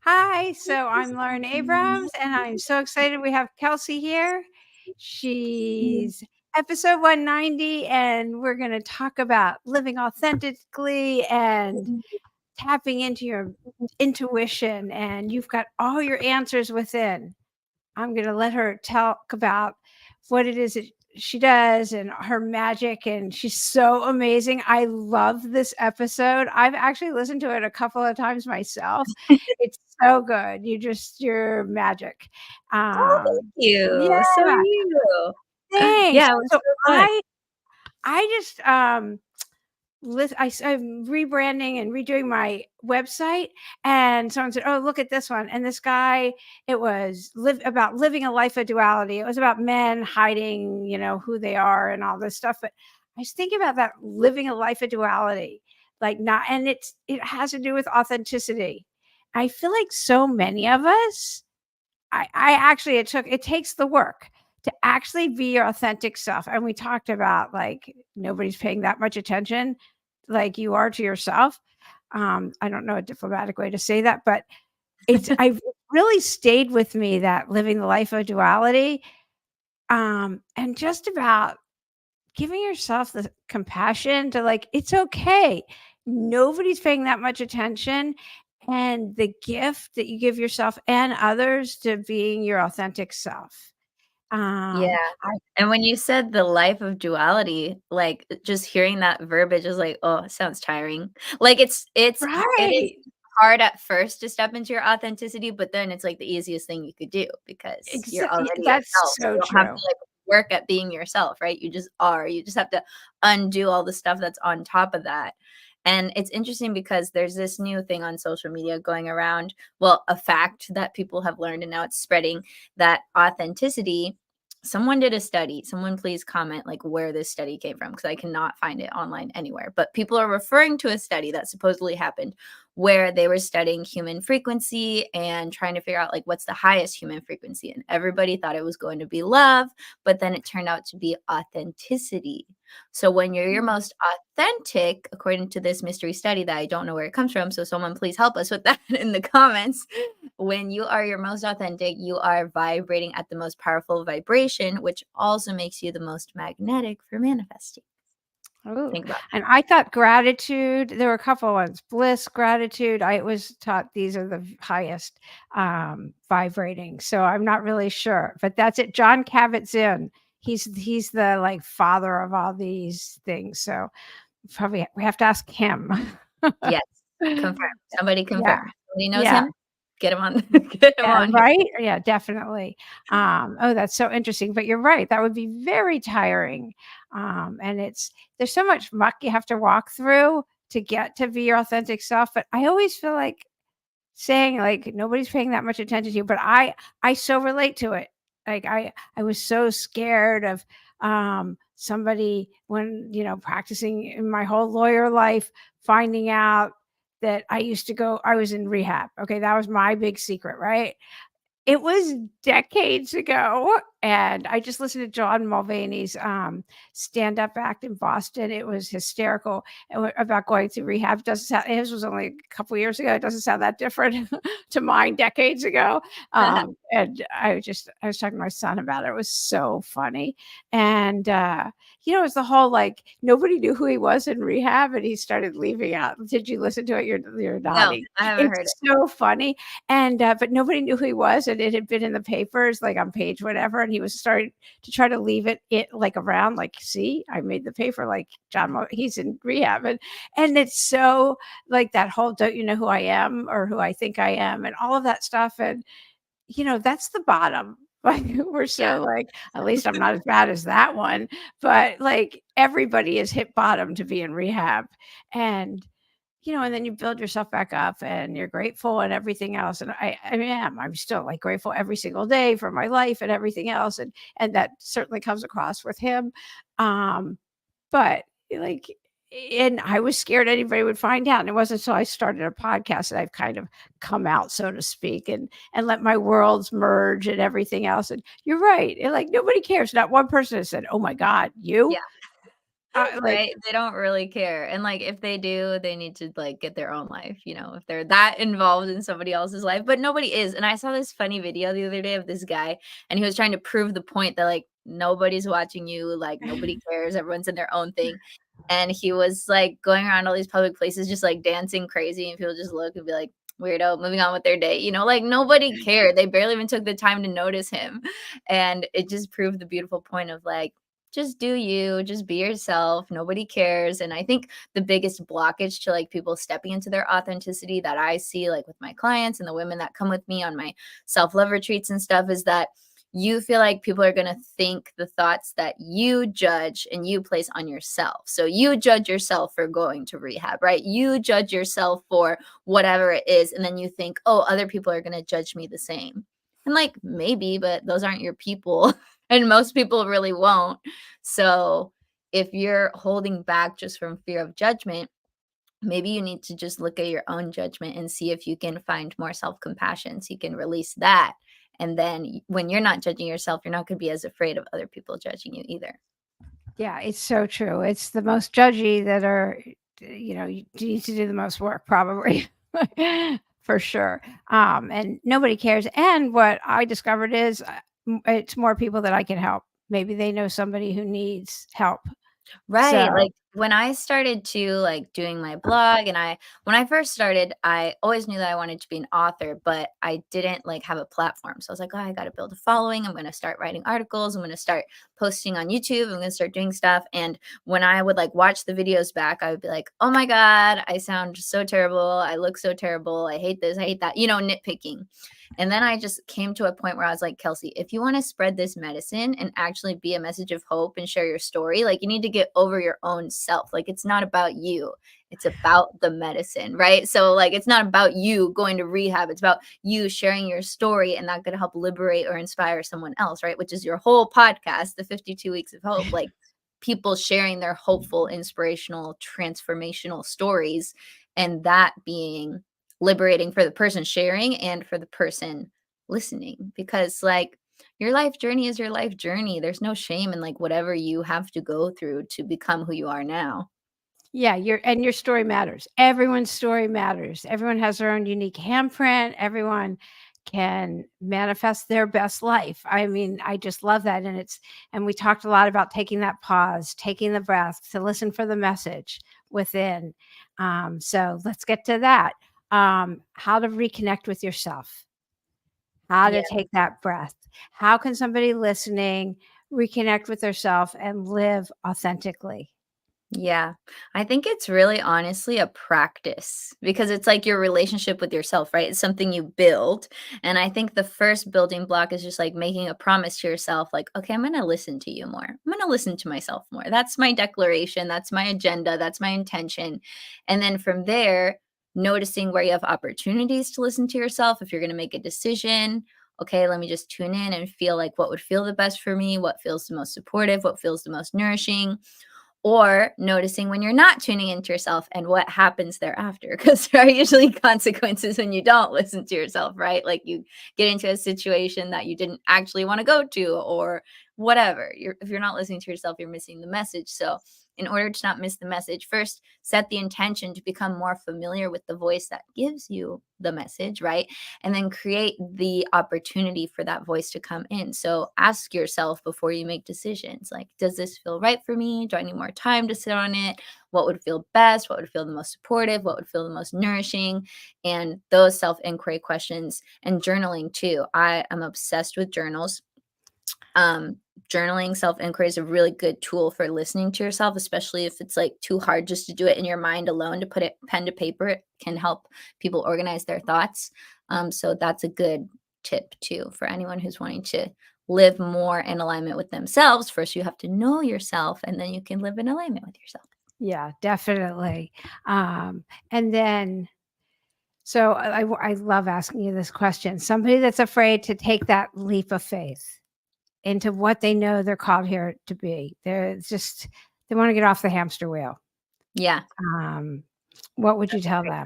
Hi, so I'm Lauren Abrams, and I'm so excited we have Kelsey here. She's episode 190, and we're going to talk about living authentically and tapping into your intuition, and you've got all your answers within. I'm going to let her talk about what it is that she does and her magic, and she's so amazing. I love this episode. I've actually listened to it a couple of times myself. It's so good. You're magic. Oh, thank Yeah, you. So are you. thanks. Yeah, it was So so good. I just I'm rebranding and redoing my website, and someone said, "Oh, look at this one." And this guy, it was about living a life of duality. It was about men hiding, who they are and all this stuff. But I was thinking about that living a life of duality, like not, and it has to do with authenticity. I feel like so many of us, I actually it takes the work to actually be your authentic self. And we talked about like nobody's paying that much attention like you are to yourself. I don't know a diplomatic way to say that, but I've really stayed with me that living the life of duality, and just about giving yourself the compassion to like, it's okay. Nobody's paying that much attention. And the gift that you give yourself and others to being your authentic self. Yeah. I And when you said the life of duality, like just hearing that verbiage is like, oh, it sounds tiring. Like it is Right. hard at first to step into your authenticity, but then it's like the easiest thing you could do because you're already That's yourself. So so you don't have to true. like work at being yourself, right? You just are. You just have to undo all the stuff that's on top of that. And it's interesting because there's this new thing on social media going around, well, a fact that people have learned and now it's spreading, that authenticity. Someone did a study. Someone please comment like where this study came from because I cannot find it online anywhere. But people are referring to a study that supposedly happened where they were studying human frequency and trying to figure out like what's the highest human frequency, and everybody thought it was going to be love, but then it turned out to be authenticity. So when you're your most authentic, according to this mystery study that I don't know where it comes from, so someone please help us with that in the comments. When you are your most authentic, you are vibrating at the most powerful vibration, which also makes you the most magnetic for manifesting. Oh, Think about and I thought gratitude, there were a couple ones, bliss, gratitude. I was taught these are the highest vibrating. So I'm not really sure, but that's it. John Kabat-Zinn. He's the like father of all these things. So probably we have to ask him. that. Yes, confirm. Somebody Yeah. confirm. Somebody knows Yeah. him. Get him on. Get him Yeah, on here. right? Yeah, definitely. Oh, that's so interesting, but you're right, that would be very tiring, and there's so much muck you have to walk through to get to be your authentic self, but I always feel like saying, like, nobody's paying that much attention to you, but I so relate to it. Like, I was so scared of, somebody when, practicing in my whole lawyer life, finding out that I was in rehab. Okay, that was my big secret, right? It was decades ago, and I just listened to John Mulvaney's, stand-up act in Boston. It was hysterical, about going through rehab. Doesn't sound his was only a couple years ago. It doesn't sound that different to mine decades ago. And I was talking to my son about it. It was so funny. And, it was the whole, like, nobody knew who he was in rehab, and he started leaving out. Did you listen to it? You're No, nodding. I haven't heard it. It's so funny. And, but nobody knew who he was, and it had been in the papers, like on page whatever, and he was starting to try to leave it like around, like, see, I made the paper, like he's in rehab, and it's so like that whole "don't you know who I am" or "who I think I am" and all of that stuff, and that's the bottom. Like we're Yeah. so like, at least I'm not as bad as that one, but like everybody has hit bottom to be in rehab, and and then you build yourself back up and you're grateful and everything else. And I'm still like grateful every single day for my life and everything else. And that certainly comes across with him. Um, but like, and I was scared anybody would find out. And it wasn't until I started a podcast that I've kind of come out, so to speak, and let my worlds merge and everything else. And you're right. Like nobody cares. Not one person has said, "Oh my God, you." Yeah. like, Right? They don't really care. And like if they do, they need to like get their own life, you know, if they're that involved in somebody else's life. But nobody is. And I saw this funny video the other day of this guy and he was trying to prove the point that like nobody's watching you, like nobody cares, everyone's in their own thing. And he was like going around all these public places just like dancing crazy and people just look and be like weirdo moving on with their day, you know, like nobody cared, they barely even took the time to notice him. And it just proved the beautiful point of like just do you, just be yourself, nobody cares. And I think the biggest blockage to like people stepping into their authenticity that I see like with my clients and the women that come with me on my self-love retreats and stuff is that you feel like people are going to think the thoughts that you judge and you place on yourself. So you judge yourself for going to rehab, right? You judge yourself for whatever it is. And then you think, oh, other people are going to judge me the same. And like maybe, but those aren't your people. And most people really won't. So if you're holding back just from fear of judgment, maybe you need to just look at your own judgment and see if you can find more self-compassion so you can release that. And then when you're not judging yourself, you're not going to be as afraid of other people judging you either. yeah, it's so true. It's the most judgy that are, you need to do the most work probably. For sure. And nobody cares. And what I discovered is it's more people that I can help. Maybe they know somebody who needs help. Right, So like, when I started to, like, doing my blog and when I first started, I always knew that I wanted to be an author, but I didn't, like, have a platform, so I was like, "Oh, I gotta build a following, I'm gonna start writing articles, I'm gonna start posting on YouTube, I'm gonna start doing stuff," and when I would, like, watch the videos back, I would be like, "Oh my god, I sound so terrible, I look so terrible, I hate this, I hate that," nitpicking. And then I just came to a point where I was like, Kelsey, if you want to spread this medicine and actually be a message of hope and share your story, like you need to get over your own self. Like it's not about you, it's about the medicine, right? So, like, it's not about you going to rehab, it's about you sharing your story and that could help liberate or inspire someone else, right? Which is your whole podcast, the 52 Weeks of Hope. Like, people sharing their hopeful, inspirational, transformational stories, and that being liberating for the person sharing and for the person listening, because like your life journey is your life journey. There's no shame in like whatever you have to go through to become who you are now. yeah, your story matters. Everyone's story matters. Everyone has their own unique handprint. Everyone can manifest their best life. I mean, I just love that. And we talked a lot about taking that pause, taking the breath to listen for the message within. So let's get to that. How to reconnect with yourself, how to Yeah. take that breath. How can somebody listening reconnect with themselves and live authentically? Yeah. I think it's really honestly a practice because it's like your relationship with yourself, right? It's something you build. And I think the first building block is just like making a promise to yourself, like, okay, I'm going to listen to you more. I'm going to listen to myself more. That's my declaration. That's my agenda. That's my intention. And then from there, noticing where you have opportunities to listen to yourself. If you're going to make a decision, okay, let me just tune in and feel like what would feel the best for me, what feels the most supportive, what feels the most nourishing, or noticing when you're not tuning into yourself and what happens thereafter, because there are usually consequences when you don't listen to yourself, right? Like you get into a situation that you didn't actually want to go to or whatever. If you're not listening to yourself, you're missing the message. So in order to not miss the message, first set the intention to become more familiar with the voice that gives you the message, right? And then create the opportunity for that voice to come in. So ask yourself before you make decisions, like, does this feel right for me? Do I need more time to sit on it? What would feel best? What would feel the most supportive? What would feel the most nourishing? And those self inquiry questions, and journaling too. I am obsessed with journals. um Journaling, self inquiry is a really good tool for listening to yourself, especially if it's like too hard just to do it in your mind alone. To put it pen to paper, it can help people organize their thoughts. So that's a good tip too for anyone who's wanting to live more in alignment with themselves. First you have to know yourself and then you can live in alignment with yourself. Yeah, definitely. And then, so I love asking you this question. Somebody that's afraid to take that leap of faith into what they know they're called here to be. They want to get off the hamster wheel. Yeah. Um, what would you tell them?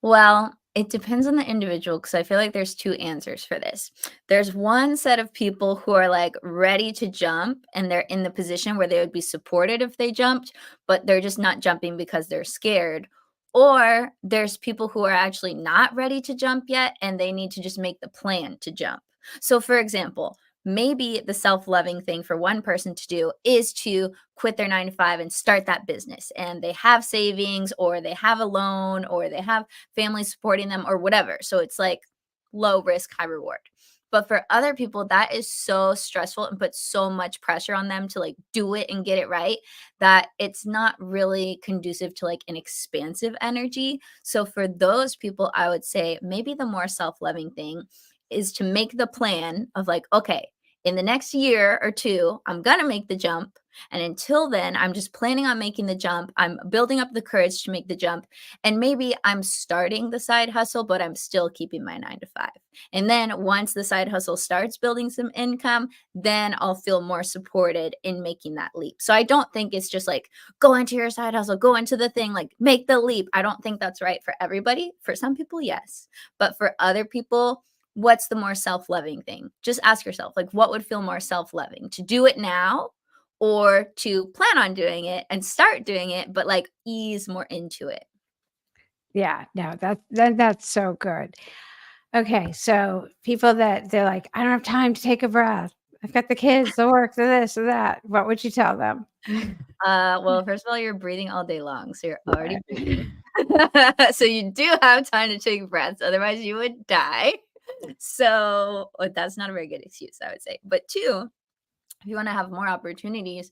Well, It depends on the individual because I feel like there's 2 answers for this. There's one set of people who are, like, ready to jump, and they're in the position where they would be supported if they jumped, but they're just not jumping because they're scared. Or there's people who are actually not ready to jump yet, and they need to just make the plan to jump. So, for example, maybe the self-loving thing for one person to do is to quit their 9 to 5 and start that business, and they have savings, or they have a loan, or they have family supporting them or whatever. So it's like low risk, high reward. But for other people, that is so stressful and puts so much pressure on them to like do it and get it right that it's not really conducive to like an expansive energy. So for those people, I would say maybe the more self loving thing is to make the plan of like, okay, in the next year or two, I'm going to make the jump. And until then, I'm just planning on making the jump. I'm building up the courage to make the jump. And maybe I'm starting the side hustle, but I'm still keeping my 9 to 5. And then once the side hustle starts building some income, then I'll feel more supported in making that leap. So I don't think it's just like go into your side hustle, go into the thing, like make the leap. I don't think that's right for everybody. For some people, yes. But for other people, what's the more self-loving thing? Just ask yourself, like, what would feel more self-loving? To do it now or to plan on doing it and start doing it, but like ease more into it? Yeah, no, that's so good. Okay, so people that they're like, "I don't have time to take a breath. I've got the kids, the work, the this, or that." What would you tell them? Well, first of all, you're breathing all day long, so you're already breathing. Yeah. So you do have time to take breaths, otherwise you would die. So, that's not a very good excuse, I would say. But 2, if you wanna have more opportunities,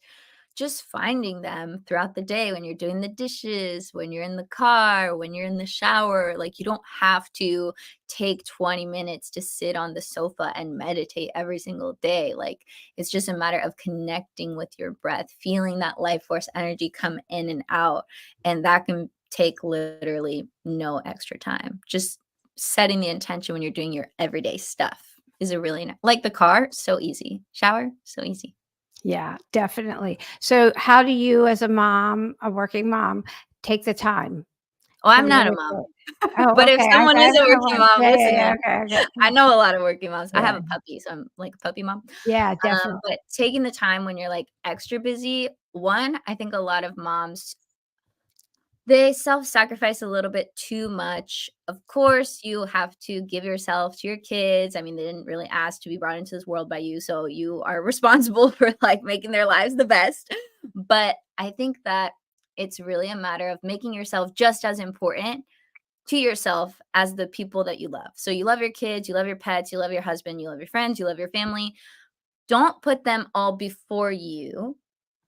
just finding them throughout the day when you're doing the dishes, when you're in the car, when you're in the shower. Like, you don't have to take 20 minutes to sit on the sofa and meditate every single day. Like, it's just a matter of connecting with your breath, feeling that life force energy come in and out. And that can take literally no extra time. Just setting the intention when you're doing your everyday stuff is a really like the car, so easy. Shower, so easy. Yeah, definitely. So how do you as a mom, a working mom, take the time Oh, to I'm not a really mom. do it? Oh, But if okay, someone I is a don't know working one. mom, Yeah, yeah, yeah, listen, okay, okay. I know a lot of working moms. I have Yeah, a puppy, so I'm like a puppy mom. yeah, definitely. But taking the time when you're, like, extra busy, one, I think a lot of moms, they self-sacrifice a little bit too much. Of course, you have to give yourself to your kids. I mean, they didn't really ask to be brought into this world by you, so you are responsible for, like, making their lives the best. But I think that it's really a matter of making yourself just as important to yourself as the people that you love. So you love your kids, you love your pets, you love your husband, you love your friends, you love your family. Don't put them all before you.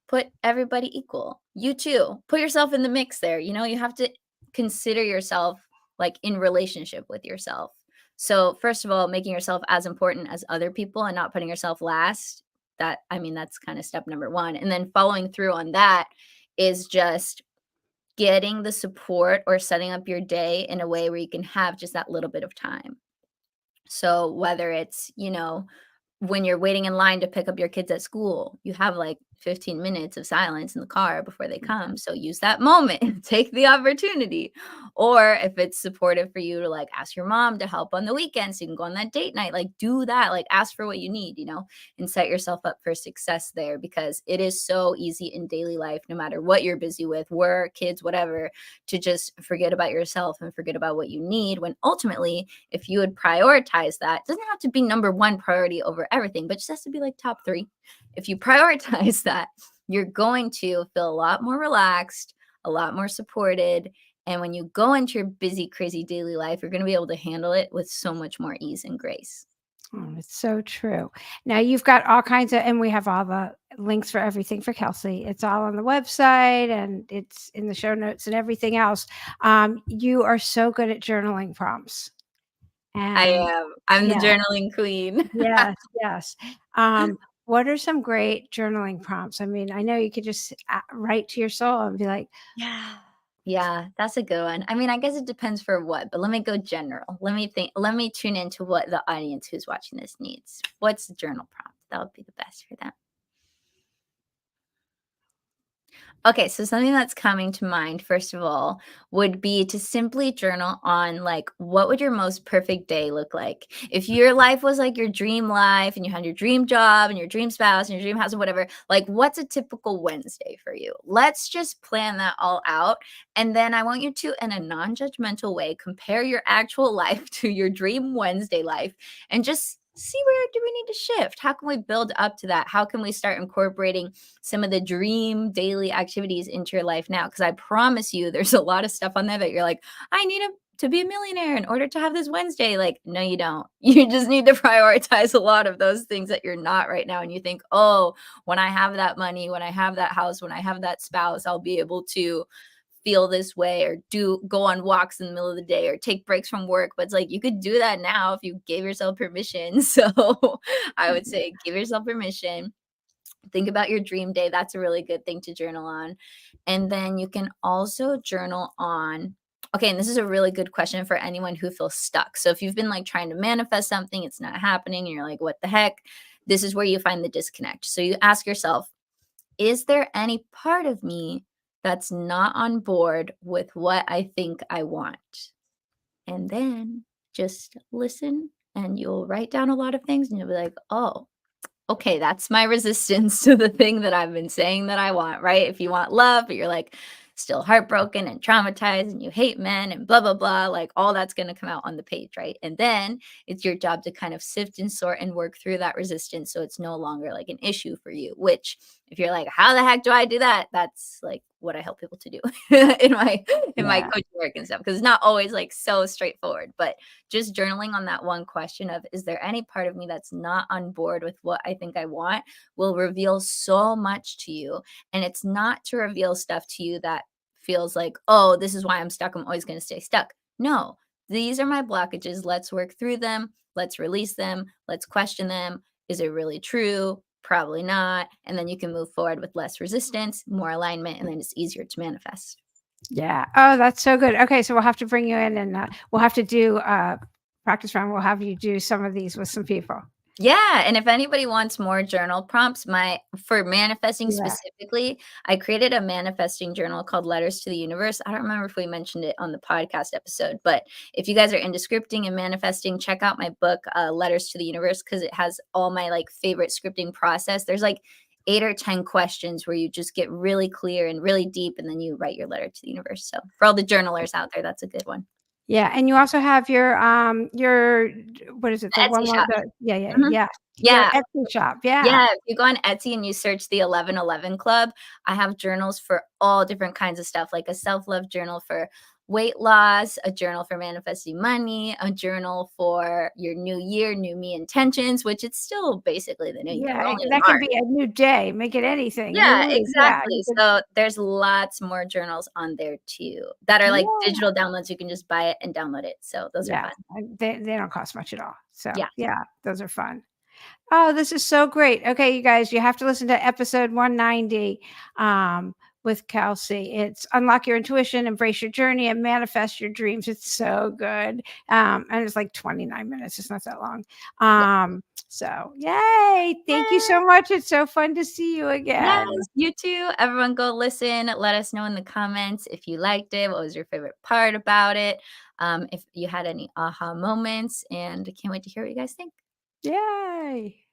Put everybody equal. You too. Put yourself in the mix there. You know, you have to consider yourself like in relationship with yourself. So, first of all, making yourself as important as other people and not putting yourself last. That, I mean, that's kind of step number 1. And then following through on that is just getting the support or setting up your day in a way where you can have just that little bit of time. So whether it's, when you're waiting in line to pick up your kids at school, you have like 15 minutes of silence in the car before they come. So use that moment, take the opportunity. Or if it's supportive for you to like ask your mom to help on the weekend so you can go on that date night, like do that, like ask for what you need, and set yourself up for success there because it is so easy in daily life, no matter what you're busy with, work, kids, whatever, to just forget about yourself and forget about what you need when ultimately if you would prioritize that, it doesn't have to be number 1 priority over everything, but just has to be like top 3. If you prioritize that, you're going to feel a lot more relaxed, a lot more supported. And when you go into your busy, crazy daily life, you're going to be able to handle it with so much more ease and grace. Oh, it's so true. Now you've got all kinds of, and we have all the links for everything for Kelsey. It's all on the website and it's in the show notes and everything else. You are so good at journaling prompts. I And am. I'm the yeah, journaling queen. yes, yes. What are some great journaling prompts? I mean, I know you could just write to your soul and be like, Yeah. Yeah, that's a good one. I mean, I guess it depends for what, but let me go general. Let me think. Let me tune into what the audience who's watching this needs. What's the journal prompt? That would be the best for them. Okay, so something that's coming to mind, first of all, would be to simply journal on like what would your most perfect day look like? If your life was like your dream life and you had your dream job and your dream spouse and your dream house and whatever, like what's a typical Wednesday for you? Let's just plan that all out. And then I want you to, in a non judgmental way, compare your actual life to your dream Wednesday life and just see where do we need to shift? How can we build up to that? How can we start incorporating some of the dream daily activities into your life now? Because I promise you, there's a lot of stuff on there that you're like, I need to be a millionaire in order to have this Wednesday. Like, no, you don't. You just need to prioritize a lot of those things that you're not right now. And you think, oh, when I have that money, when I have that house, when I have that spouse, I'll be able to feel this way or do go on walks in the middle of the day or take breaks from work. But it's like you could do that now if you gave yourself permission. So I would say give yourself permission. Think about your dream day. That's a really good thing to journal on. And then you can also journal on, okay, and this is a really good question for anyone who feels stuck. So if you've been like trying to manifest something, it's not happening, and you're like, what the heck? This is where you find the disconnect. So you ask yourself, is there any part of me that's not on board with what I think I want? And then just listen and you'll write down a lot of things and you'll be like, oh, okay, that's my resistance to the thing that I've been saying that I want, right? If you want love, but you're like still heartbroken and traumatized and you hate men and blah, blah, blah, like all that's going to come out on the page, right? And then it's your job to kind of sift and sort and work through that resistance so it's no longer like an issue for you, which if you're like, how the heck do I do that? That's like what I help people to do in my Yeah. coaching work and stuff because it's not always like so straightforward, but just journaling on that one question of is there any part of me that's not on board with what I think I want will reveal so much to you. And it's not to reveal stuff to you that feels like, oh, this is why I'm stuck, I'm always going to stay stuck. No, these are my blockages, let's work through them, let's release them, let's question them. Is it really true? Probably not. And then you can move forward with less resistance, more alignment, and then it's easier to manifest. Yeah. Oh, that's so good. Okay, so we'll have to bring you in and we'll have to do practice round. We'll have you do some of these with some people. Yeah, and if anybody wants more journal prompts, my for manifesting Yeah. specifically, I created a manifesting journal called Letters to the Universe. I don't remember if we mentioned it on the podcast episode, but if you guys are into scripting and manifesting, check out my book, Letters to the Universe, because it has all my like favorite scripting process. There's like 8 or 10 questions where you just get really clear and really deep, and then you write your letter to the universe. So for all the journalers out there, that's a good one. Yeah, and you also have your what is it? The Etsy one more shop. the yeah, Mhm. yeah. Your Yeah. Etsy shop. Yeah. Yeah, if you go on Etsy and you search the 1111 Club, I have journals for all different kinds of stuff, like a self-love journal for weight loss, a journal for manifesting money, a journal for your new year, new me intentions, which it's still basically the new year. Yeah, We're only in that can March. be a new day. Make it anything. New Yeah, week. Yeah. You exactly. could, So there's lots more journals on there too that are like yeah. digital downloads. You can just buy it and download it. So those are Yeah. fun. They don't cost much at all. So Yeah. yeah, those are fun. Oh, this is so great. Okay, you guys, you have to listen to episode 190 with Kelsey. It's Unlock Your Intuition, Embrace Your Journey, and Manifest Your Dreams. It's so good. And it's like 29 minutes. It's not that long. Yeah. So yay. Thank you so much. It's so fun to see you Yes, again. you too. Everyone go listen. Let us know in the comments if you liked it. What was your favorite part about it? If you had any aha moments, and I can't wait to hear what you guys think. Yay.